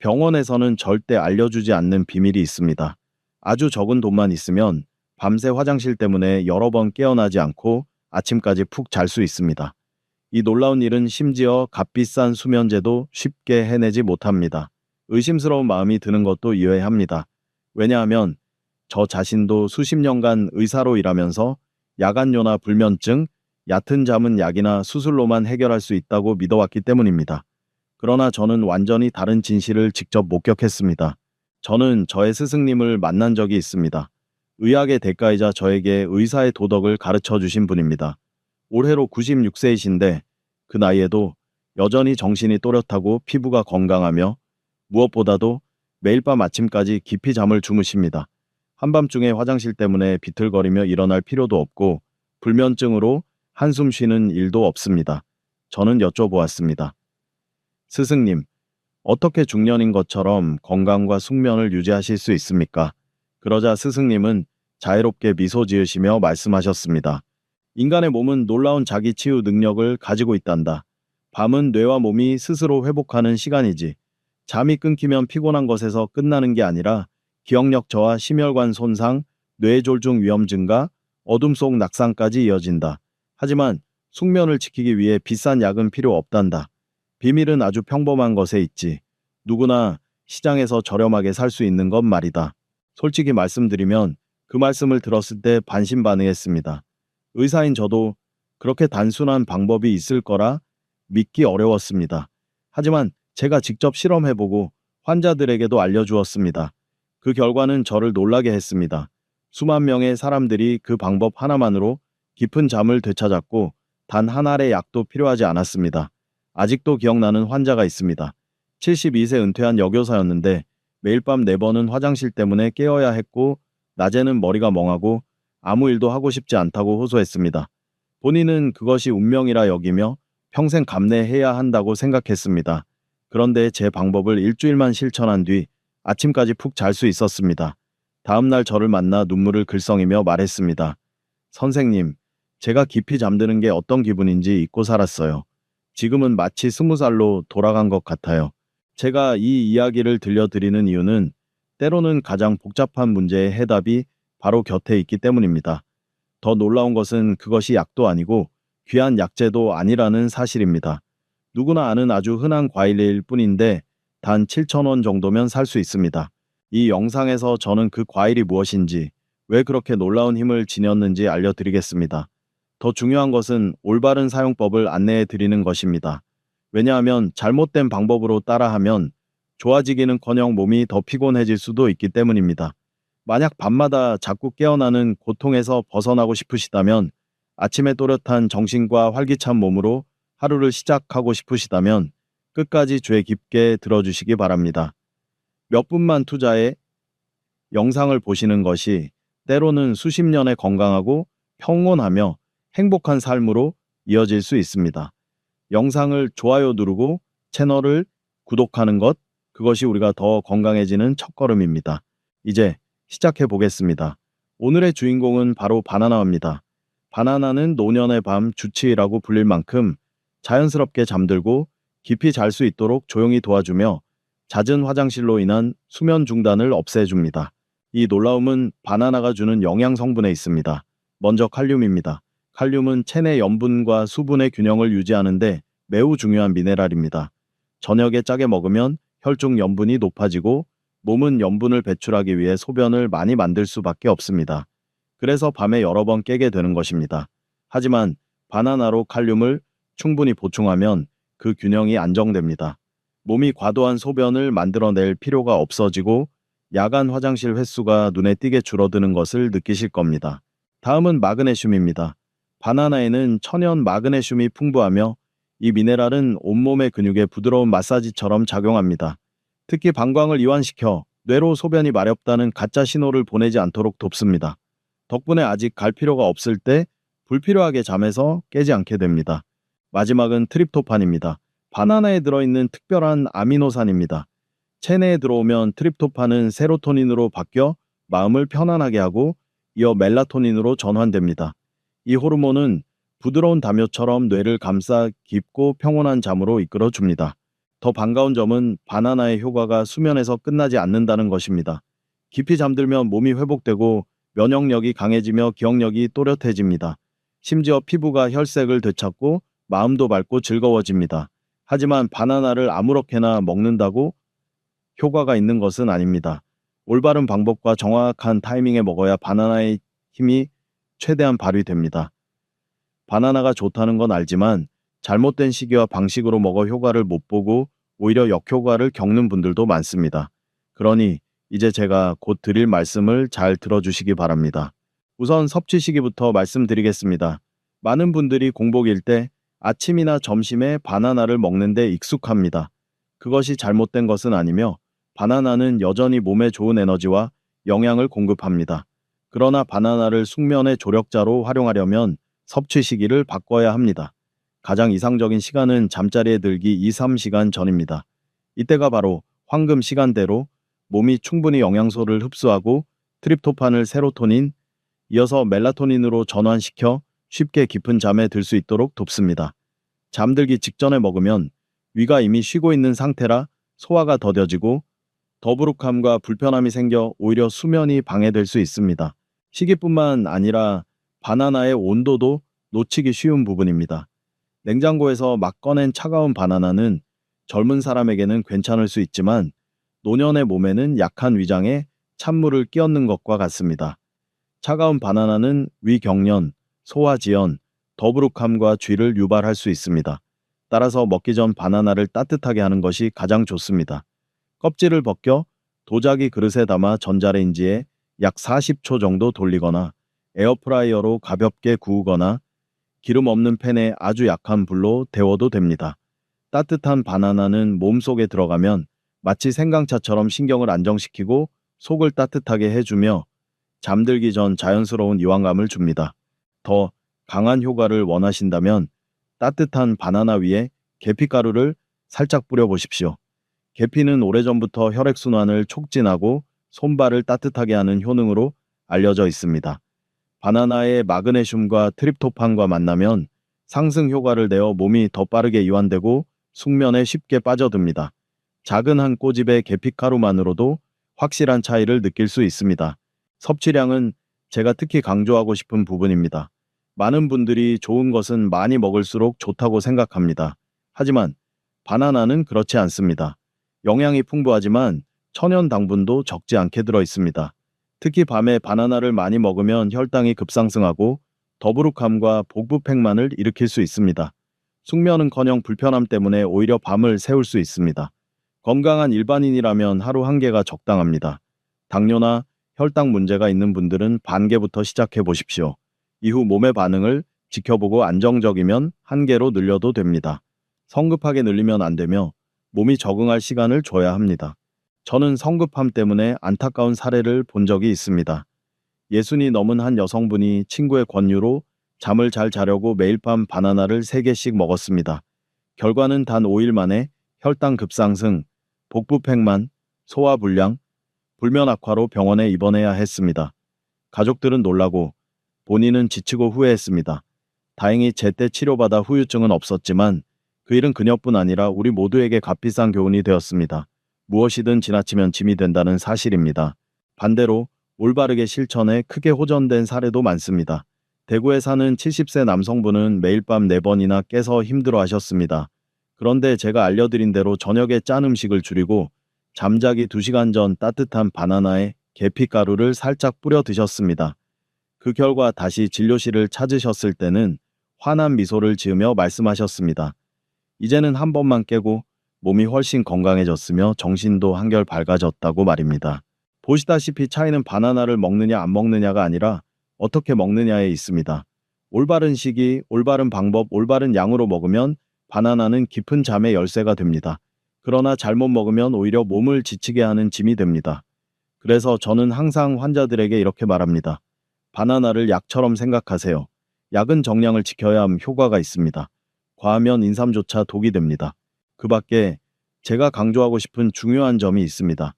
병원에서는 절대 알려주지 않는 비밀이 있습니다. 아주 적은 돈만 있으면 밤새 화장실 때문에 여러 번 깨어나지 않고 아침까지 푹 잘 수 있습니다. 이 놀라운 일은 심지어 값비싼 수면제도 쉽게 해내지 못합니다. 의심스러운 마음이 드는 것도 이해합니다. 왜냐하면 저 자신도 수십 년간 의사로 일하면서 야간요나 불면증, 얕은 잠은 약이나 수술로만 해결할 수 있다고 믿어왔기 때문입니다. 그러나 저는 완전히 다른 진실을 직접 목격했습니다. 저는 저의 스승님을 만난 적이 있습니다. 의학의 대가이자 저에게 의사의 도덕을 가르쳐 주신 분입니다. 올해로 96세이신데 그 나이에도 여전히 정신이 또렷하고 피부가 건강하며 무엇보다도 매일 밤 아침까지 깊이 잠을 주무십니다. 한밤중에 화장실 때문에 비틀거리며 일어날 필요도 없고 불면증으로 한숨 쉬는 일도 없습니다. 저는 여쭤보았습니다. 스승님, 어떻게 중년인 것처럼 건강과 숙면을 유지하실 수 있습니까? 그러자 스승님은 자애롭게 미소 지으시며 말씀하셨습니다. 인간의 몸은 놀라운 자기 치유 능력을 가지고 있단다. 밤은 뇌와 몸이 스스로 회복하는 시간이지. 잠이 끊기면 피곤한 것에서 끝나는 게 아니라 기억력 저하, 심혈관 손상, 뇌졸중 위험 증가, 어둠 속 낙상까지 이어진다. 하지만 숙면을 지키기 위해 비싼 약은 필요 없단다. 비밀은 아주 평범한 것에 있지. 누구나 시장에서 저렴하게 살 수 있는 것 말이다. 솔직히 말씀드리면 그 말씀을 들었을 때 반신반의했습니다. 의사인 저도 그렇게 단순한 방법이 있을 거라 믿기 어려웠습니다. 하지만 제가 직접 실험해보고 환자들에게도 알려주었습니다. 그 결과는 저를 놀라게 했습니다. 수만 명의 사람들이 그 방법 하나만으로 깊은 잠을 되찾았고 단 한 알의 약도 필요하지 않았습니다. 아직도 기억나는 환자가 있습니다. 72세 은퇴한 여교사였는데 매일 밤 4번은 화장실 때문에 깨어야 했고 낮에는 머리가 멍하고 아무 일도 하고 싶지 않다고 호소했습니다. 본인은 그것이 운명이라 여기며 평생 감내해야 한다고 생각했습니다. 그런데 제 방법을 일주일만 실천한 뒤 아침까지 푹 잘 수 있었습니다. 다음날 저를 만나 눈물을 글썽이며 말했습니다. 선생님, 제가 깊이 잠드는 게 어떤 기분인지 잊고 살았어요. 지금은 마치 20살로 돌아간 것 같아요. 제가 이 이야기를 들려드리는 이유는 때로는 가장 복잡한 문제의 해답이 바로 곁에 있기 때문입니다. 더 놀라운 것은 그것이 약도 아니고 귀한 약재도 아니라는 사실입니다. 누구나 아는 아주 흔한 과일일 뿐인데 단 7,000원 정도면 살 수 있습니다. 이 영상에서 저는 그 과일이 무엇인지, 왜 그렇게 놀라운 힘을 지녔는지 알려드리겠습니다. 더 중요한 것은 올바른 사용법을 안내해 드리는 것입니다. 왜냐하면 잘못된 방법으로 따라하면 좋아지기는커녕 몸이 더 피곤해질 수도 있기 때문입니다. 만약 밤마다 자꾸 깨어나는 고통에서 벗어나고 싶으시다면, 아침에 또렷한 정신과 활기찬 몸으로 하루를 시작하고 싶으시다면 끝까지 죄 깊게 들어주시기 바랍니다. 몇 분만 투자해 영상을 보시는 것이 때로는 수십 년의 건강하고 평온하며 행복한 삶으로 이어질 수 있습니다. 영상을 좋아요 누르고 채널을 구독하는 것, 그것이 우리가 더 건강해지는 첫걸음입니다. 이제 시작해 보겠습니다. 오늘의 주인공은 바로 바나나입니다. 바나나는 노년의 밤 주치의라고 불릴 만큼 자연스럽게 잠들고 깊이 잘 수 있도록 조용히 도와주며 잦은 화장실로 인한 수면 중단을 없애줍니다. 이 놀라움은 바나나가 주는 영양 성분에 있습니다. 먼저 칼륨입니다. 칼륨은 체내 염분과 수분의 균형을 유지하는데 매우 중요한 미네랄입니다. 저녁에 짜게 먹으면 혈중 염분이 높아지고 몸은 염분을 배출하기 위해 소변을 많이 만들 수밖에 없습니다. 그래서 밤에 여러 번 깨게 되는 것입니다. 하지만 바나나로 칼륨을 충분히 보충하면 그 균형이 안정됩니다. 몸이 과도한 소변을 만들어낼 필요가 없어지고 야간 화장실 횟수가 눈에 띄게 줄어드는 것을 느끼실 겁니다. 다음은 마그네슘입니다. 바나나에는 천연 마그네슘이 풍부하며 이 미네랄은 온몸의 근육에 부드러운 마사지처럼 작용합니다. 특히 방광을 이완시켜 뇌로 소변이 마렵다는 가짜 신호를 보내지 않도록 돕습니다. 덕분에 아직 갈 필요가 없을 때 불필요하게 잠에서 깨지 않게 됩니다. 마지막은 트립토판입니다. 바나나에 들어있는 특별한 아미노산입니다. 체내에 들어오면 트립토판은 세로토닌으로 바뀌어 마음을 편안하게 하고 이어 멜라토닌으로 전환됩니다. 이 호르몬은 부드러운 담요처럼 뇌를 감싸 깊고 평온한 잠으로 이끌어 줍니다. 더 반가운 점은 바나나의 효과가 수면에서 끝나지 않는다는 것입니다. 깊이 잠들면 몸이 회복되고 면역력이 강해지며 기억력이 또렷해집니다. 심지어 피부가 혈색을 되찾고 마음도 밝고 즐거워집니다. 하지만 바나나를 아무렇게나 먹는다고 효과가 있는 것은 아닙니다. 올바른 방법과 정확한 타이밍에 먹어야 바나나의 힘이 최대한 발휘됩니다. 바나나가 좋다는 건 알지만 잘못된 시기와 방식으로 먹어 효과를 못 보고 오히려 역효과를 겪는 분들도 많습니다. 그러니 이제 제가 곧 드릴 말씀을 잘 들어주시기 바랍니다. 우선 섭취 시기부터 말씀드리겠습니다. 많은 분들이 공복일 때 아침이나 점심에 바나나를 먹는데 익숙합니다. 그것이 잘못된 것은 아니며 바나나는 여전히 몸에 좋은 에너지와 영양을 공급합니다. 그러나 바나나를 숙면의 조력자로 활용하려면 섭취 시기를 바꿔야 합니다. 가장 이상적인 시간은 잠자리에 들기 2~3시간 전입니다. 이때가 바로 황금 시간대로 몸이 충분히 영양소를 흡수하고 트립토판을 세로토닌, 이어서 멜라토닌으로 전환시켜 쉽게 깊은 잠에 들 수 있도록 돕습니다. 잠들기 직전에 먹으면 위가 이미 쉬고 있는 상태라 소화가 더뎌지고 더부룩함과 불편함이 생겨 오히려 수면이 방해될 수 있습니다. 시기뿐만 아니라 바나나의 온도도 놓치기 쉬운 부분입니다. 냉장고에서 막 꺼낸 차가운 바나나는 젊은 사람에게는 괜찮을 수 있지만 노년의 몸에는 약한 위장에 찬물을 끼얹는 것과 같습니다. 차가운 바나나는 위경련, 소화지연, 더부룩함과 쥐를 유발할 수 있습니다. 따라서 먹기 전 바나나를 따뜻하게 하는 것이 가장 좋습니다. 껍질을 벗겨 도자기 그릇에 담아 전자레인지에 약 40초 정도 돌리거나 에어프라이어로 가볍게 구우거나 기름 없는 팬에 아주 약한 불로 데워도 됩니다. 따뜻한 바나나는 몸속에 들어가면 마치 생강차처럼 신경을 안정시키고 속을 따뜻하게 해주며 잠들기 전 자연스러운 이완감을 줍니다. 더 강한 효과를 원하신다면 따뜻한 바나나 위에 계피가루를 살짝 뿌려보십시오. 계피는 오래전부터 혈액순환을 촉진하고 손발을 따뜻하게 하는 효능으로 알려져 있습니다. 바나나의 마그네슘과 트립토판과 만나면 상승 효과를 내어 몸이 더 빠르게 이완되고 숙면에 쉽게 빠져듭니다. 작은 한 꼬집의 계피가루만으로도 확실한 차이를 느낄 수 있습니다. 섭취량은 제가 특히 강조하고 싶은 부분입니다. 많은 분들이 좋은 것은 많이 먹을수록 좋다고 생각합니다. 하지만 바나나는 그렇지 않습니다. 영양이 풍부하지만 천연 당분도 적지 않게 들어 있습니다. 특히 밤에 바나나를 많이 먹으면 혈당이 급상승하고 더부룩함과 복부팽만을 일으킬 수 있습니다. 숙면은커녕 불편함 때문에 오히려 밤을 새울 수 있습니다. 건강한 일반인이라면 하루 한 개가 적당합니다. 당뇨나 혈당 문제가 있는 분들은 반 개부터 시작해 보십시오. 이후 몸의 반응을 지켜보고 안정적이면 한 개로 늘려도 됩니다. 성급하게 늘리면 안 되며 몸이 적응할 시간을 줘야 합니다. 저는 성급함 때문에 안타까운 사례를 본 적이 있습니다. 60이 넘은 한 여성분이 친구의 권유로 잠을 잘 자려고 매일 밤 바나나를 3개씩 먹었습니다. 결과는 단 5일 만에 혈당 급상승, 복부팽만, 소화불량, 불면 악화로 병원에 입원해야 했습니다. 가족들은 놀라고 본인은 지치고 후회했습니다. 다행히 제때 치료받아 후유증은 없었지만 그 일은 그녀뿐 아니라 우리 모두에게 값비싼 교훈이 되었습니다. 무엇이든 지나치면 짐이 된다는 사실입니다. 반대로 올바르게 실천해 크게 호전된 사례도 많습니다. 대구에 사는 70세 남성분은 매일 밤 4번이나 깨서 힘들어하셨습니다. 그런데 제가 알려드린 대로 저녁에 짠 음식을 줄이고 잠자기 2시간 전 따뜻한 바나나에 계피가루를 살짝 뿌려 드셨습니다. 그 결과 다시 진료실을 찾으셨을 때는 환한 미소를 지으며 말씀하셨습니다. 이제는 한 번만 깨고 몸이 훨씬 건강해졌으며 정신도 한결 밝아졌다고 말입니다. 보시다시피 차이는 바나나를 먹느냐 안 먹느냐가 아니라 어떻게 먹느냐에 있습니다. 올바른 시기, 올바른 방법, 올바른 양으로 먹으면 바나나는 깊은 잠의 열쇠가 됩니다. 그러나 잘못 먹으면 오히려 몸을 지치게 하는 짐이 됩니다. 그래서 저는 항상 환자들에게 이렇게 말합니다. 바나나를 약처럼 생각하세요. 약은 정량을 지켜야 함 효과가 있습니다. 과하면 인삼조차 독이 됩니다. 그 밖에 제가 강조하고 싶은 중요한 점이 있습니다.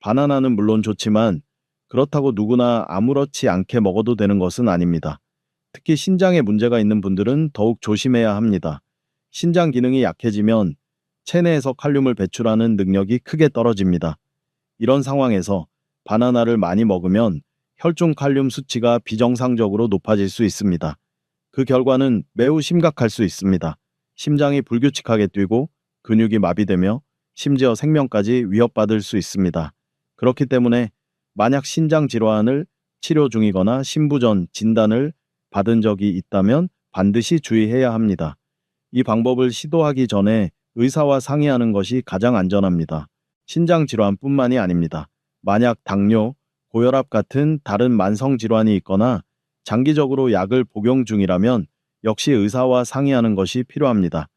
바나나는 물론 좋지만 그렇다고 누구나 아무렇지 않게 먹어도 되는 것은 아닙니다. 특히 신장에 문제가 있는 분들은 더욱 조심해야 합니다. 신장 기능이 약해지면 체내에서 칼륨을 배출하는 능력이 크게 떨어집니다. 이런 상황에서 바나나를 많이 먹으면 혈중 칼륨 수치가 비정상적으로 높아질 수 있습니다. 그 결과는 매우 심각할 수 있습니다. 심장이 불규칙하게 뛰고 근육이 마비되며 심지어 생명까지 위협받을 수 있습니다. 그렇기 때문에 만약 신장 질환을 치료 중이거나 신부전 진단을 받은 적이 있다면 반드시 주의해야 합니다. 이 방법을 시도하기 전에 의사와 상의하는 것이 가장 안전합니다. 신장 질환뿐만이 아닙니다. 만약 당뇨, 고혈압 같은 다른 만성 질환이 있거나 장기적으로 약을 복용 중이라면 역시 의사와 상의하는 것이 필요합니다.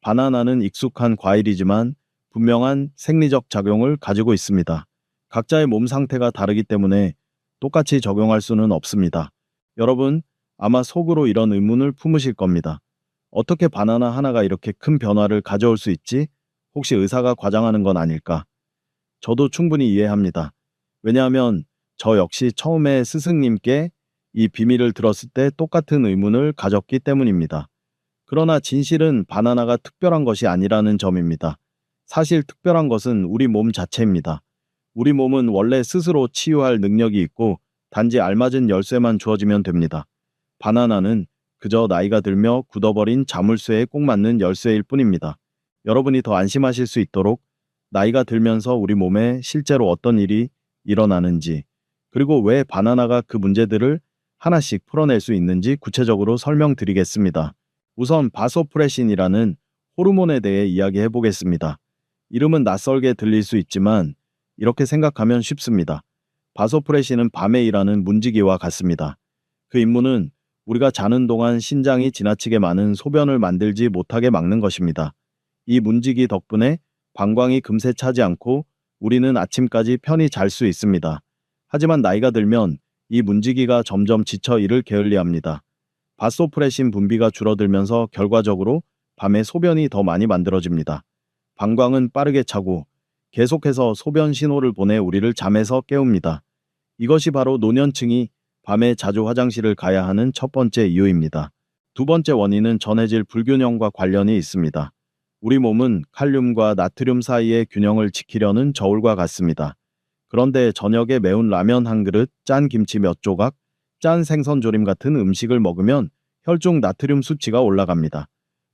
바나나는 익숙한 과일이지만 분명한 생리적 작용을 가지고 있습니다. 각자의 몸 상태가 다르기 때문에 똑같이 적용할 수는 없습니다. 여러분, 아마 속으로 이런 의문을 품으실 겁니다. 어떻게 바나나 하나가 이렇게 큰 변화를 가져올 수 있지? 혹시 의사가 과장하는 건 아닐까? 저도 충분히 이해합니다. 왜냐하면 저 역시 처음에 스승님께 이 비밀을 들었을 때 똑같은 의문을 가졌기 때문입니다. 그러나 진실은 바나나가 특별한 것이 아니라는 점입니다. 사실 특별한 것은 우리 몸 자체입니다. 우리 몸은 원래 스스로 치유할 능력이 있고 단지 알맞은 열쇠만 주어지면 됩니다. 바나나는 그저 나이가 들며 굳어버린 자물쇠에 꼭 맞는 열쇠일 뿐입니다. 여러분이 더 안심하실 수 있도록 나이가 들면서 우리 몸에 실제로 어떤 일이 일어나는지, 그리고 왜 바나나가 그 문제들을 하나씩 풀어낼 수 있는지 구체적으로 설명드리겠습니다. 우선 바소프레신이라는 호르몬에 대해 이야기해 보겠습니다. 이름은 낯설게 들릴 수 있지만 이렇게 생각하면 쉽습니다. 바소프레신은 밤에 일하는 문지기와 같습니다. 그 임무는 우리가 자는 동안 신장이 지나치게 많은 소변을 만들지 못하게 막는 것입니다. 이 문지기 덕분에 방광이 금세 차지 않고 우리는 아침까지 편히 잘 수 있습니다. 하지만 나이가 들면 이 문지기가 점점 지쳐 이를 게을리합니다. 바소프레신 분비가 줄어들면서 결과적으로 밤에 소변이 더 많이 만들어집니다. 방광은 빠르게 차고 계속해서 소변 신호를 보내 우리를 잠에서 깨웁니다. 이것이 바로 노년층이 밤에 자주 화장실을 가야 하는 첫 번째 이유입니다. 두 번째 원인은 전해질 불균형과 관련이 있습니다. 우리 몸은 칼륨과 나트륨 사이의 균형을 지키려는 저울과 같습니다. 그런데 저녁에 매운 라면 한 그릇, 짠 김치 몇 조각, 짠 생선조림 같은 음식을 먹으면 혈중 나트륨 수치가 올라갑니다.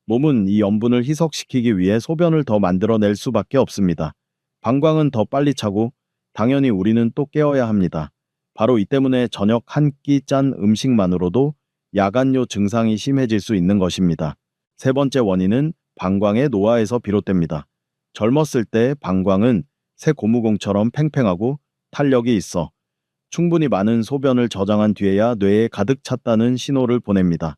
몸은 이 염분을 희석시키기 위해 소변을 더 만들어낼 수밖에 없습니다. 방광은 더 빨리 차고 당연히 우리는 또 깨어야 합니다. 바로 이 때문에 저녁 한 끼 짠 음식만으로도 야간요 증상이 심해질 수 있는 것입니다. 세 번째 원인은 방광의 노화에서 비롯됩니다. 젊었을 때 방광은 새 고무공처럼 팽팽하고 탄력이 있어 충분히 많은 소변을 저장한 뒤에야 뇌에 가득 찼다는 신호를 보냅니다.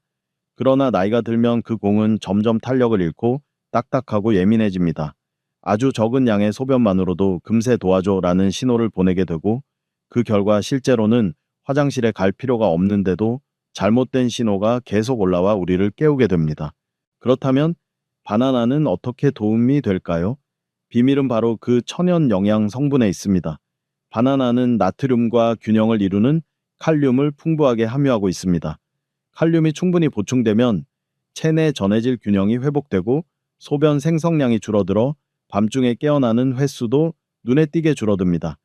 그러나 나이가 들면 그 공은 점점 탄력을 잃고 딱딱하고 예민해집니다. 아주 적은 양의 소변만으로도 금세 도와줘라는 신호를 보내게 되고 그 결과 실제로는 화장실에 갈 필요가 없는데도 잘못된 신호가 계속 올라와 우리를 깨우게 됩니다. 그렇다면 바나나는 어떻게 도움이 될까요? 비밀은 바로 그 천연 영양 성분에 있습니다. 바나나는 나트륨과 균형을 이루는 칼륨을 풍부하게 함유하고 있습니다. 칼륨이 충분히 보충되면 체내 전해질 균형이 회복되고 소변 생성량이 줄어들어 밤중에 깨어나는 횟수도 눈에 띄게 줄어듭니다.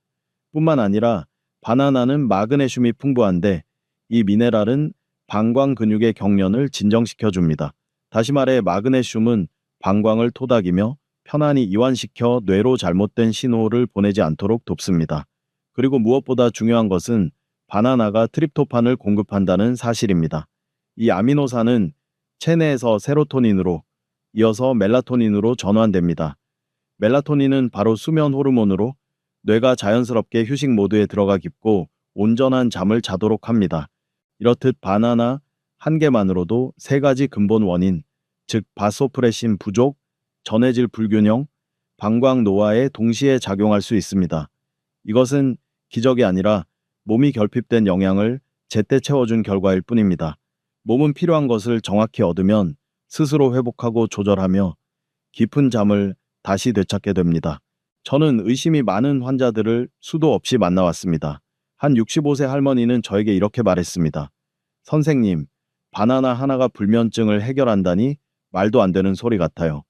뿐만 아니라 바나나는 마그네슘이 풍부한데 이 미네랄은 방광 근육의 경련을 진정시켜 줍니다. 다시 말해 마그네슘은 방광을 토닥이며 편안히 이완시켜 뇌로 잘못된 신호를 보내지 않도록 돕습니다. 그리고 무엇보다 중요한 것은 바나나가 트립토판을 공급한다는 사실입니다. 이 아미노산은 체내에서 세로토닌으로 이어서 멜라토닌으로 전환됩니다. 멜라토닌은 바로 수면 호르몬으로 뇌가 자연스럽게 휴식 모드에 들어가 깊고 온전한 잠을 자도록 합니다. 이렇듯 바나나 한 개만으로도 세 가지 근본 원인, 즉 바소프레신 부족, 전해질 불균형, 방광 노화에 동시에 작용할 수 있습니다. 이것은 기적이 아니라 몸이 결핍된 영양을 제때 채워준 결과일 뿐입니다. 몸은 필요한 것을 정확히 얻으면 스스로 회복하고 조절하며 깊은 잠을 다시 되찾게 됩니다. 저는 의심이 많은 환자들을 수도 없이 만나왔습니다. 한 65세 할머니는 저에게 이렇게 말했습니다. 선생님, 바나나 하나가 불면증을 해결한다니 말도 안 되는 소리 같아요.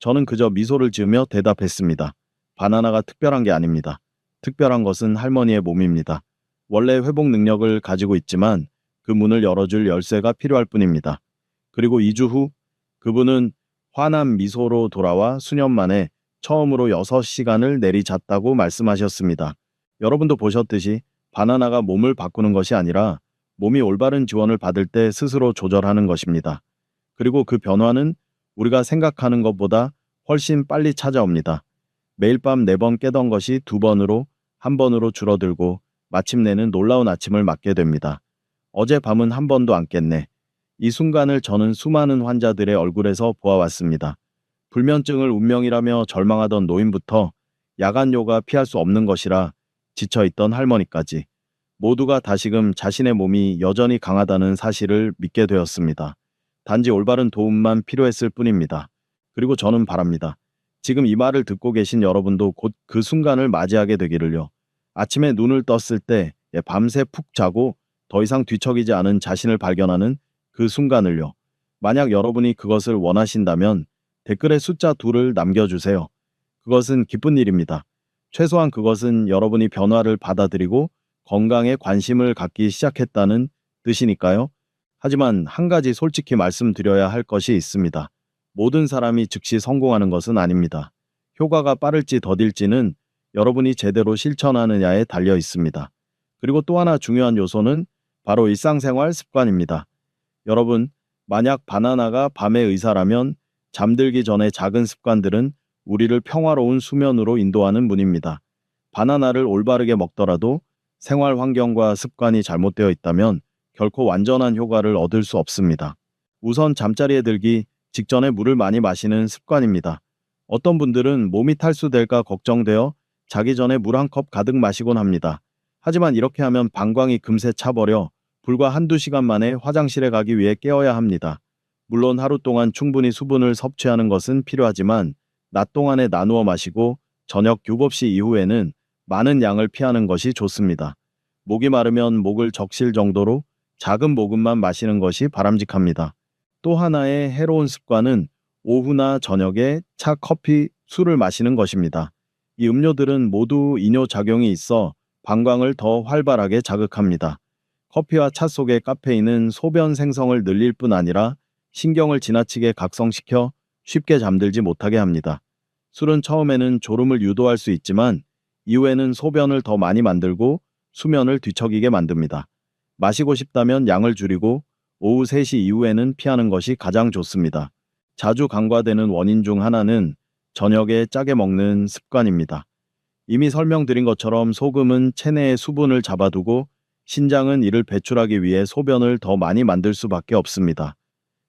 저는 그저 미소를 지으며 대답했습니다. 바나나가 특별한 게 아닙니다. 특별한 것은 할머니의 몸입니다. 원래 회복 능력을 가지고 있지만 그 문을 열어줄 열쇠가 필요할 뿐입니다. 그리고 2주 후 그분은 환한 미소로 돌아와 수년 만에 처음으로 6시간을 내리잤다고 말씀하셨습니다. 여러분도 보셨듯이 바나나가 몸을 바꾸는 것이 아니라 몸이 올바른 지원을 받을 때 스스로 조절하는 것입니다. 그리고 그 변화는 우리가 생각하는 것보다 훨씬 빨리 찾아옵니다. 매일 밤 4번 깨던 것이 2번으로, 1번으로 줄어들고 마침내는 놀라운 아침을 맞게 됩니다. 어제 밤은 1번도 안 깼네. 이 순간을 저는 수많은 환자들의 얼굴에서 보아왔습니다. 불면증을 운명이라며 절망하던 노인부터 야간 요가 피할 수 없는 것이라 지쳐있던 할머니까지 모두가 다시금 자신의 몸이 여전히 강하다는 사실을 믿게 되었습니다. 단지 올바른 도움만 필요했을 뿐입니다. 그리고 저는 바랍니다. 지금 이 말을 듣고 계신 여러분도 곧 그 순간을 맞이하게 되기를요. 아침에 눈을 떴을 때 밤새 푹 자고 더 이상 뒤척이지 않은 자신을 발견하는 그 순간을요. 만약 여러분이 그것을 원하신다면 댓글에 숫자 2를 남겨주세요. 그것은 기쁜 일입니다. 최소한 그것은 여러분이 변화를 받아들이고 건강에 관심을 갖기 시작했다는 뜻이니까요. 하지만 한 가지 솔직히 말씀드려야 할 것이 있습니다. 모든 사람이 즉시 성공하는 것은 아닙니다. 효과가 빠를지 더딜지는 여러분이 제대로 실천하느냐에 달려 있습니다. 그리고 또 하나 중요한 요소는 바로 일상생활 습관입니다. 여러분, 만약 바나나가 밤의 의사라면 잠들기 전에 작은 습관들은 우리를 평화로운 수면으로 인도하는 문입니다. 바나나를 올바르게 먹더라도 생활 환경과 습관이 잘못되어 있다면 결코 완전한 효과를 얻을 수 없습니다. 우선 잠자리에 들기 직전에 물을 많이 마시는 습관입니다. 어떤 분들은 몸이 탈수될까 걱정되어 자기 전에 물 한 컵 가득 마시곤 합니다. 하지만 이렇게 하면 방광이 금세 차버려 불과 1~2시간 만에 화장실에 가기 위해 깨어야 합니다. 물론 하루 동안 충분히 수분을 섭취하는 것은 필요하지만 낮 동안에 나누어 마시고 저녁 7시 이후에는 많은 양을 피하는 것이 좋습니다. 목이 마르면 목을 적실 정도로 작은 모금만 마시는 것이 바람직합니다. 또 하나의 해로운 습관은 오후나 저녁에 차, 커피, 술을 마시는 것입니다. 이 음료들은 모두 이뇨작용이 있어 방광을 더 활발하게 자극합니다. 커피와 차 속의 카페인은 소변 생성을 늘릴 뿐 아니라 신경을 지나치게 각성시켜 쉽게 잠들지 못하게 합니다. 술은 처음에는 졸음을 유도할 수 있지만 이후에는 소변을 더 많이 만들고 수면을 뒤척이게 만듭니다. 마시고 싶다면 양을 줄이고 오후 3시 이후에는 피하는 것이 가장 좋습니다. 자주 간과되는 원인 중 하나는 저녁에 짜게 먹는 습관입니다. 이미 설명드린 것처럼 소금은 체내의 수분을 잡아두고 신장은 이를 배출하기 위해 소변을 더 많이 만들 수밖에 없습니다.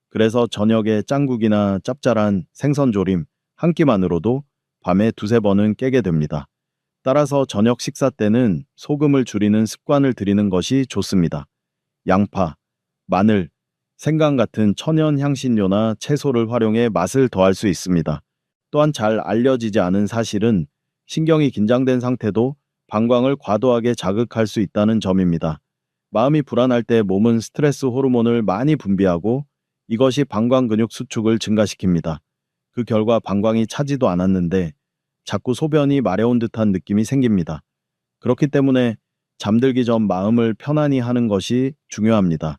그래서 저녁에 짱국이나 짭짤한 생선조림 한 끼만으로도 밤에 2~3번은 깨게 됩니다. 따라서 저녁 식사 때는 소금을 줄이는 습관을 들이는 것이 좋습니다. 양파, 마늘, 생강 같은 천연 향신료나 채소를 활용해 맛을 더할 수 있습니다. 또한 잘 알려지지 않은 사실은 신경이 긴장된 상태도 방광을 과도하게 자극할 수 있다는 점입니다. 마음이 불안할 때 몸은 스트레스 호르몬을 많이 분비하고 이것이 방광 근육 수축을 증가시킵니다. 그 결과 방광이 차지도 않았는데 자꾸 소변이 마려운 듯한 느낌이 생깁니다. 그렇기 때문에 잠들기 전 마음을 편안히 하는 것이 중요합니다.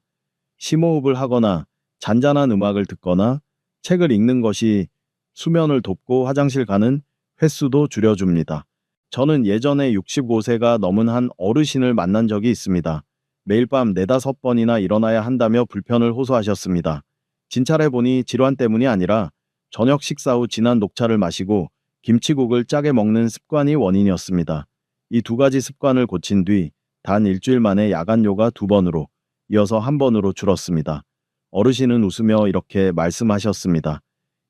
심호흡을 하거나 잔잔한 음악을 듣거나 책을 읽는 것이 수면을 돕고 화장실 가는 횟수도 줄여줍니다. 저는 예전에 65세가 넘은 한 어르신을 만난 적이 있습니다. 매일 밤 4~5번이나 일어나야 한다며 불편을 호소하셨습니다. 진찰해보니 질환 때문이 아니라 저녁 식사 후 진한 녹차를 마시고 김치국을 짜게 먹는 습관이 원인이었습니다. 이 2가지 습관을 고친 뒤 단 일주일 만에 야간 요가 2번으로 이어서 1번으로 줄었습니다. 어르신은 웃으며 이렇게 말씀하셨습니다.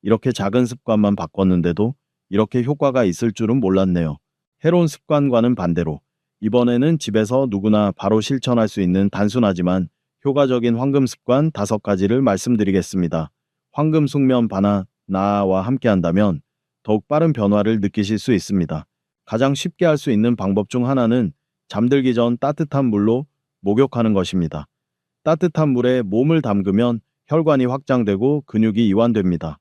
이렇게 작은 습관만 바꿨는데도 이렇게 효과가 있을 줄은 몰랐네요. 해로운 습관과는 반대로 이번에는 집에서 누구나 바로 실천할 수 있는 단순하지만 효과적인 황금 습관 5가지를 말씀드리겠습니다. 황금 숙면 바나나와 함께 한다면 더욱 빠른 변화를 느끼실 수 있습니다. 가장 쉽게 할 수 있는 방법 중 하나는 잠들기 전 따뜻한 물로 목욕하는 것입니다. 따뜻한 물에 몸을 담그면 혈관이 확장되고 근육이 이완됩니다.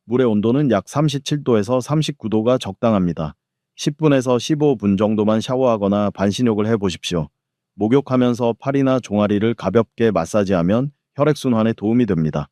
물의 온도는 약 37도에서 39도가 적당합니다. 10분에서 15분 정도만 샤워하거나 반신욕을 해보십시오. 목욕하면서 팔이나 종아리를 가볍게 마사지하면 혈액순환에 도움이 됩니다.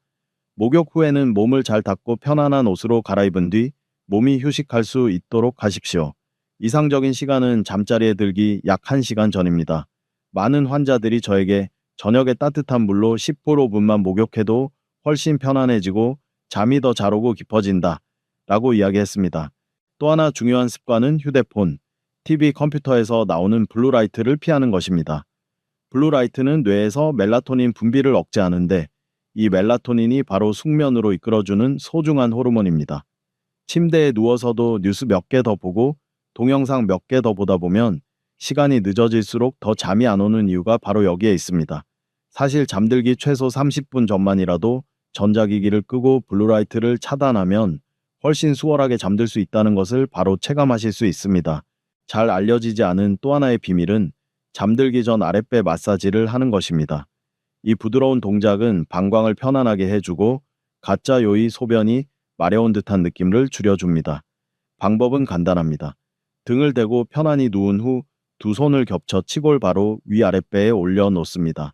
목욕 후에는 몸을 잘 닦고 편안한 옷으로 갈아입은 뒤 몸이 휴식할 수 있도록 하십시오. 이상적인 시간은 잠자리에 들기 약 1시간 전입니다. 많은 환자들이 저에게 저녁에 따뜻한 물로 10~15분만 목욕해도 훨씬 편안해지고 잠이 더 잘 오고 깊어진다 라고 이야기했습니다. 또 하나 중요한 습관은 휴대폰, TV, 컴퓨터에서 나오는 블루라이트를 피하는 것입니다. 블루라이트는 뇌에서 멜라토닌 분비를 억제하는데 이 멜라토닌이 바로 숙면으로 이끌어주는 소중한 호르몬입니다. 침대에 누워서도 뉴스 몇 개 더 보고 동영상 몇 개 더 보다 보면 시간이 늦어질수록 더 잠이 안 오는 이유가 바로 여기에 있습니다. 사실 잠들기 최소 30분 전만이라도 전자기기를 끄고 블루라이트를 차단하면 훨씬 수월하게 잠들 수 있다는 것을 바로 체감하실 수 있습니다. 잘 알려지지 않은 또 하나의 비밀은 잠들기 전 아랫배 마사지를 하는 것입니다. 이 부드러운 동작은 방광을 편안하게 해주고 가짜 요의 소변이 마려운 듯한 느낌을 줄여줍니다. 방법은 간단합니다. 등을 대고 편안히 누운 후 두 손을 겹쳐 치골바로 위아랫배에 올려놓습니다.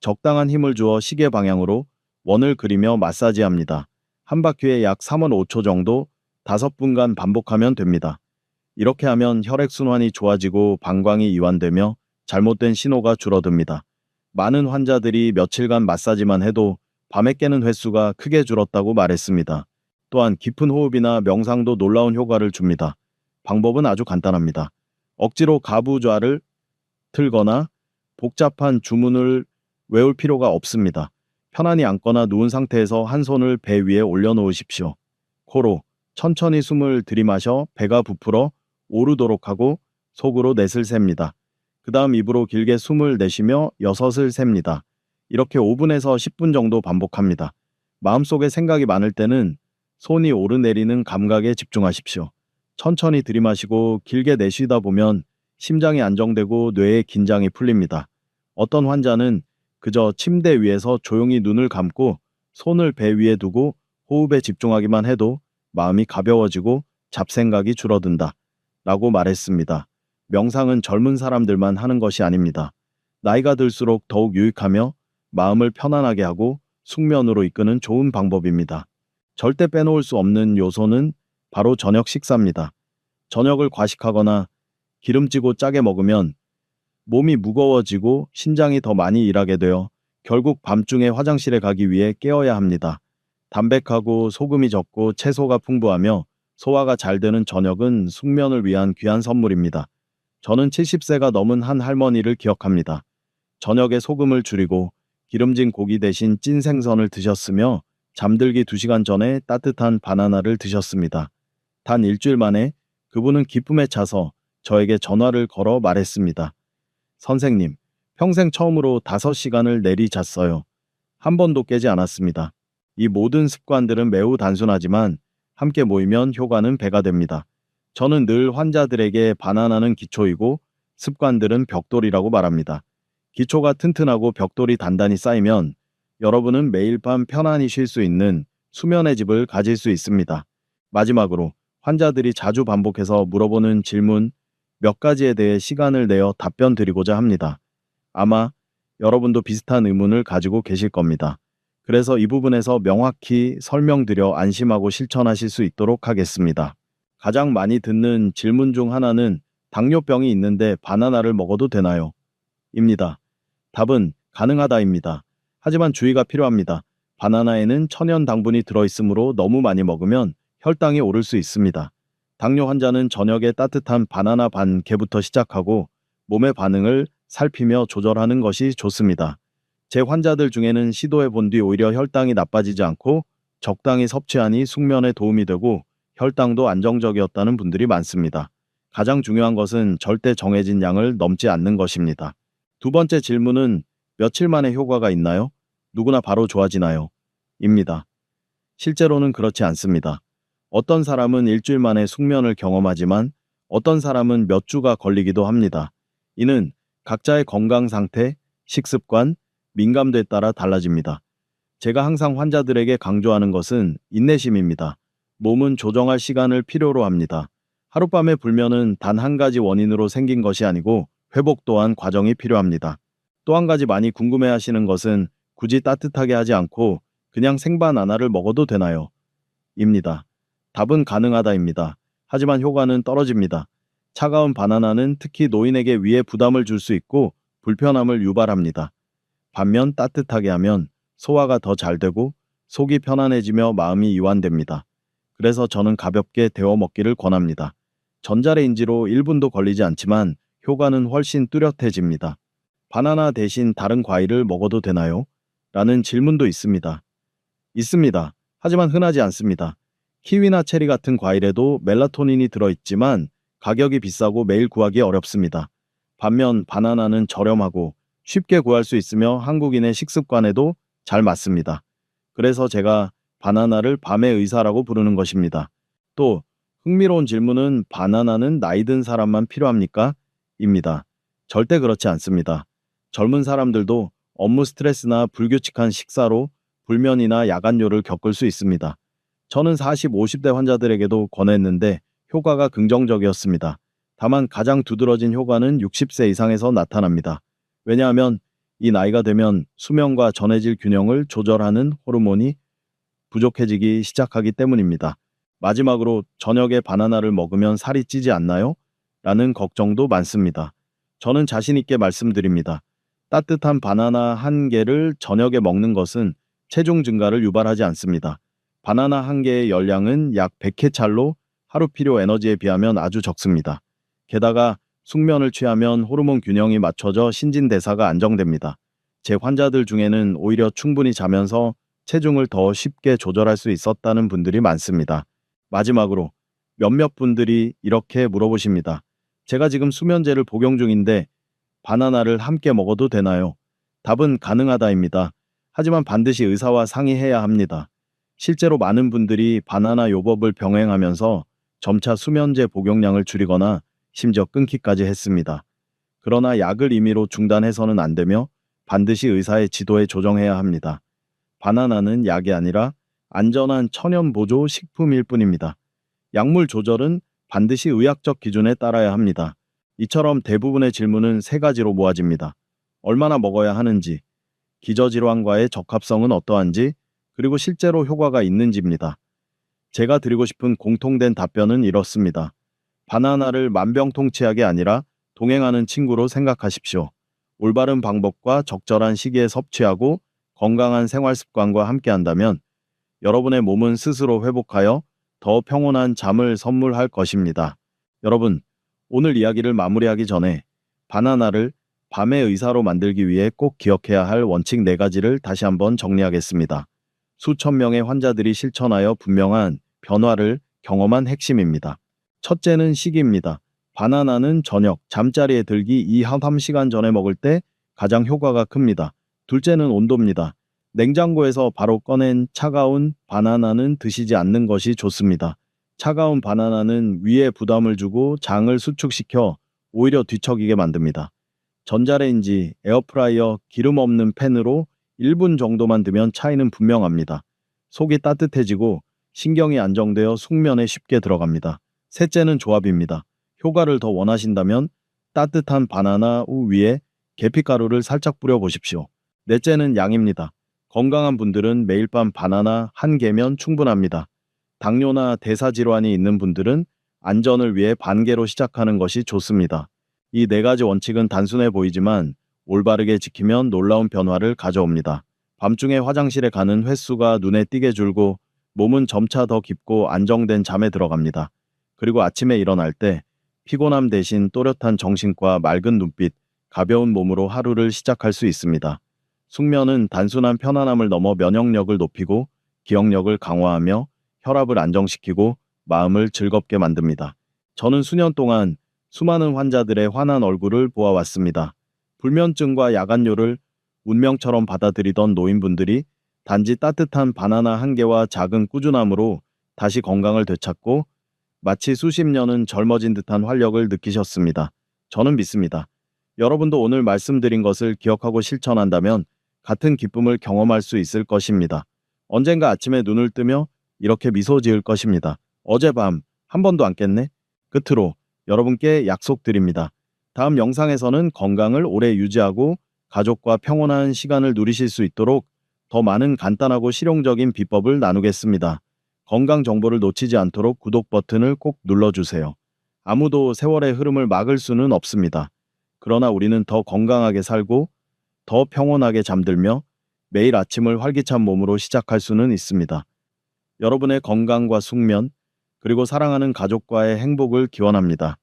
적당한 힘을 주어 시계 방향으로 원을 그리며 마사지합니다. 한 바퀴에 약 3원 5초 정도 5분간 반복하면 됩니다. 이렇게 하면 혈액순환이 좋아지고 방광이 이완되며 잘못된 신호가 줄어듭니다. 많은 환자들이 며칠간 마사지만 해도 밤에 깨는 횟수가 크게 줄었다고 말했습니다. 또한 깊은 호흡이나 명상도 놀라운 효과를 줍니다. 방법은 아주 간단합니다. 억지로 가부좌를 틀거나 복잡한 주문을 외울 필요가 없습니다. 편안히 앉거나 누운 상태에서 한 손을 배 위에 올려놓으십시오. 코로 천천히 숨을 들이마셔 배가 부풀어 오르도록 하고 속으로 넷을 셉니다. 그 다음 입으로 길게 숨을 내쉬며 6을 셉니다. 이렇게 5분에서 10분 정도 반복합니다. 마음속에 생각이 많을 때는 손이 오르내리는 감각에 집중하십시오. 천천히 들이마시고 길게 내쉬다 보면 심장이 안정되고 뇌의 긴장이 풀립니다. 어떤 환자는 그저 침대 위에서 조용히 눈을 감고 손을 배 위에 두고 호흡에 집중하기만 해도 마음이 가벼워지고 잡생각이 줄어든다 라고 말했습니다. 명상은 젊은 사람들만 하는 것이 아닙니다. 나이가 들수록 더욱 유익하며 마음을 편안하게 하고 숙면으로 이끄는 좋은 방법입니다. 절대 빼놓을 수 없는 요소는 바로 저녁 식사입니다. 저녁을 과식하거나 기름지고 짜게 먹으면 몸이 무거워지고 신장이 더 많이 일하게 되어 결국 밤중에 화장실에 가기 위해 깨어야 합니다. 담백하고 소금이 적고 채소가 풍부하며 소화가 잘 되는 저녁은 숙면을 위한 귀한 선물입니다. 저는 70세가 넘은 한 할머니를 기억합니다. 저녁에 소금을 줄이고 기름진 고기 대신 찐 생선을 드셨으며 잠들기 2시간 전에 따뜻한 바나나를 드셨습니다. 단 일주일 만에 그분은 기쁨에 차서 저에게 전화를 걸어 말했습니다. 선생님, 평생 처음으로 5시간을 내리 잤어요. 한 번도 깨지 않았습니다. 이 모든 습관들은 매우 단순하지만 함께 모이면 효과는 배가 됩니다. 저는 늘 환자들에게 바나나는 기초이고 습관들은 벽돌이라고 말합니다. 기초가 튼튼하고 벽돌이 단단히 쌓이면 여러분은 매일 밤 편안히 쉴 수 있는 수면의 집을 가질 수 있습니다. 마지막으로 환자들이 자주 반복해서 물어보는 질문 몇 가지에 대해 시간을 내어 답변 드리고자 합니다. 아마 여러분도 비슷한 의문을 가지고 계실 겁니다. 그래서 이 부분에서 명확히 설명드려 안심하고 실천하실 수 있도록 하겠습니다. 가장 많이 듣는 질문 중 하나는 당뇨병이 있는데 바나나를 먹어도 되나요? 입니다. 답은 가능하다입니다. 하지만 주의가 필요합니다. 바나나에는 천연 당분이 들어있으므로 너무 많이 먹으면 혈당이 오를 수 있습니다. 당뇨 환자는 저녁에 따뜻한 바나나 반 개부터 시작하고 몸의 반응을 살피며 조절하는 것이 좋습니다. 제 환자들 중에는 시도해 본 뒤 오히려 혈당이 나빠지지 않고 적당히 섭취하니 숙면에 도움이 되고 혈당도 안정적이었다는 분들이 많습니다. 가장 중요한 것은 절대 정해진 양을 넘지 않는 것입니다. 두 번째 질문은 며칠 만에 효과가 있나요? 누구나 바로 좋아지나요? 입니다. 실제로는 그렇지 않습니다. 어떤 사람은 일주일 만에 숙면을 경험하지만 어떤 사람은 몇 주가 걸리기도 합니다. 이는 각자의 건강 상태, 식습관, 민감도에 따라 달라집니다. 제가 항상 환자들에게 강조하는 것은 인내심입니다. 몸은 조정할 시간을 필요로 합니다. 하룻밤의 불면은 단 한 가지 원인으로 생긴 것이 아니고 회복 또한 과정이 필요합니다. 또 한 가지 많이 궁금해 하시는 것은 굳이 따뜻하게 하지 않고 그냥 생바나나를 먹어도 되나요? 입니다. 답은 가능하다입니다. 하지만 효과는 떨어집니다. 차가운 바나나는 특히 노인에게 위에 부담을 줄 수 있고 불편함을 유발합니다. 반면 따뜻하게 하면 소화가 더 잘 되고 속이 편안해지며 마음이 이완됩니다. 그래서 저는 가볍게 데워 먹기를 권합니다. 전자레인지로 1분도 걸리지 않지만 효과는 훨씬 뚜렷해집니다. 바나나 대신 다른 과일을 먹어도 되나요? 라는 질문도 있습니다. 있습니다. 하지만 흔하지 않습니다. 키위나 체리 같은 과일에도 멜라토닌이 들어있지만 가격이 비싸고 매일 구하기 어렵습니다. 반면 바나나는 저렴하고 쉽게 구할 수 있으며 한국인의 식습관에도 잘 맞습니다. 그래서 제가 바나나를 밤의 의사라고 부르는 것입니다. 또 흥미로운 질문은 바나나는 나이 든 사람만 필요합니까? 입니다. 절대 그렇지 않습니다. 젊은 사람들도 업무 스트레스나 불규칙한 식사로 불면이나 야간뇨를 겪을 수 있습니다. 저는 40, 50대 환자들에게도 권했는데 효과가 긍정적이었습니다. 다만 가장 두드러진 효과는 60세 이상에서 나타납니다. 왜냐하면 이 나이가 되면 수면과 전해질 균형을 조절하는 호르몬이 부족해지기 시작하기 때문입니다. 마지막으로 저녁에 바나나를 먹으면 살이 찌지 않나요? 라는 걱정도 많습니다. 저는 자신 있게 말씀드립니다. 따뜻한 바나나 한 개를 저녁에 먹는 것은 체중 증가를 유발하지 않습니다. 바나나 한 개의 열량은 약 100캐찰로 하루 필요 에너지에 비하면 아주 적습니다. 게다가 숙면을 취하면 호르몬 균형이 맞춰져 신진대사가 안정됩니다. 제 환자들 중에는 오히려 충분히 자면서 체중을 더 쉽게 조절할 수 있었다는 분들이 많습니다. 마지막으로 몇몇 분들이 이렇게 물어보십니다. 제가 지금 수면제를 복용 중인데 바나나를 함께 먹어도 되나요? 답은 가능하다입니다. 하지만 반드시 의사와 상의해야 합니다. 실제로 많은 분들이 바나나 요법을 병행하면서 점차 수면제 복용량을 줄이거나 심지어 끊기까지 했습니다. 그러나 약을 임의로 중단해서는 안 되며 반드시 의사의 지도에 조정해야 합니다. 바나나는 약이 아니라 안전한 천연 보조 식품일 뿐입니다. 약물 조절은 반드시 의학적 기준에 따라야 합니다. 이처럼 대부분의 질문은 세 가지로 모아집니다. 얼마나 먹어야 하는지, 기저질환과의 적합성은 어떠한지, 그리고 실제로 효과가 있는지입니다. 제가 드리고 싶은 공통된 답변은 이렇습니다. 바나나를 만병통치약이 아니라 동행하는 친구로 생각하십시오. 올바른 방법과 적절한 시기에 섭취하고 건강한 생활 습관과 함께한다면 여러분의 몸은 스스로 회복하여 더 평온한 잠을 선물할 것입니다. 여러분, 오늘 이야기를 마무리하기 전에 바나나를 밤의 의사로 만들기 위해 꼭 기억해야 할 원칙 4가지를 다시 한번 정리하겠습니다. 수천 명의 환자들이 실천하여 분명한 변화를 경험한 핵심입니다. 첫째는 시기입니다. 바나나는 저녁, 잠자리에 들기 2~3시간 전에 먹을 때 가장 효과가 큽니다. 둘째는 온도입니다. 냉장고에서 바로 꺼낸 차가운 바나나는 드시지 않는 것이 좋습니다. 차가운 바나나는 위에 부담을 주고 장을 수축시켜 오히려 뒤척이게 만듭니다. 전자레인지, 에어프라이어, 기름 없는 팬으로 1분 정도만 두면 차이는 분명합니다. 속이 따뜻해지고 신경이 안정되어 숙면에 쉽게 들어갑니다. 셋째는 조합입니다. 효과를 더 원하신다면 따뜻한 바나나 위에 계피가루를 살짝 뿌려 보십시오. 넷째는 양입니다. 건강한 분들은 매일 밤 바나나 한 개면 충분합니다. 당뇨나 대사질환이 있는 분들은 안전을 위해 반 개로 시작하는 것이 좋습니다. 이 4가지 원칙은 단순해 보이지만 올바르게 지키면 놀라운 변화를 가져옵니다. 밤중에 화장실에 가는 횟수가 눈에 띄게 줄고 몸은 점차 더 깊고 안정된 잠에 들어갑니다. 그리고 아침에 일어날 때 피곤함 대신 또렷한 정신과 맑은 눈빛, 가벼운 몸으로 하루를 시작할 수 있습니다. 숙면은 단순한 편안함을 넘어 면역력을 높이고 기억력을 강화하며 혈압을 안정시키고 마음을 즐겁게 만듭니다. 저는 수년 동안 수많은 환자들의 환한 얼굴을 보아왔습니다. 불면증과 야간뇨를 운명처럼 받아들이던 노인분들이 단지 따뜻한 바나나 한 개와 작은 꾸준함으로 다시 건강을 되찾고 마치 수십 년은 젊어진 듯한 활력을 느끼셨습니다. 저는 믿습니다. 여러분도 오늘 말씀드린 것을 기억하고 실천한다면 같은 기쁨을 경험할 수 있을 것입니다. 언젠가 아침에 눈을 뜨며 이렇게 미소 지을 것입니다. 어젯밤 한 번도 안 깼네? 끝으로 여러분께 약속드립니다. 다음 영상에서는 건강을 오래 유지하고 가족과 평온한 시간을 누리실 수 있도록 더 많은 간단하고 실용적인 비법을 나누겠습니다. 건강 정보를 놓치지 않도록 구독 버튼을 꼭 눌러주세요. 아무도 세월의 흐름을 막을 수는 없습니다. 그러나 우리는 더 건강하게 살고 더 평온하게 잠들며 매일 아침을 활기찬 몸으로 시작할 수는 있습니다. 여러분의 건강과 숙면, 그리고 사랑하는 가족과의 행복을 기원합니다.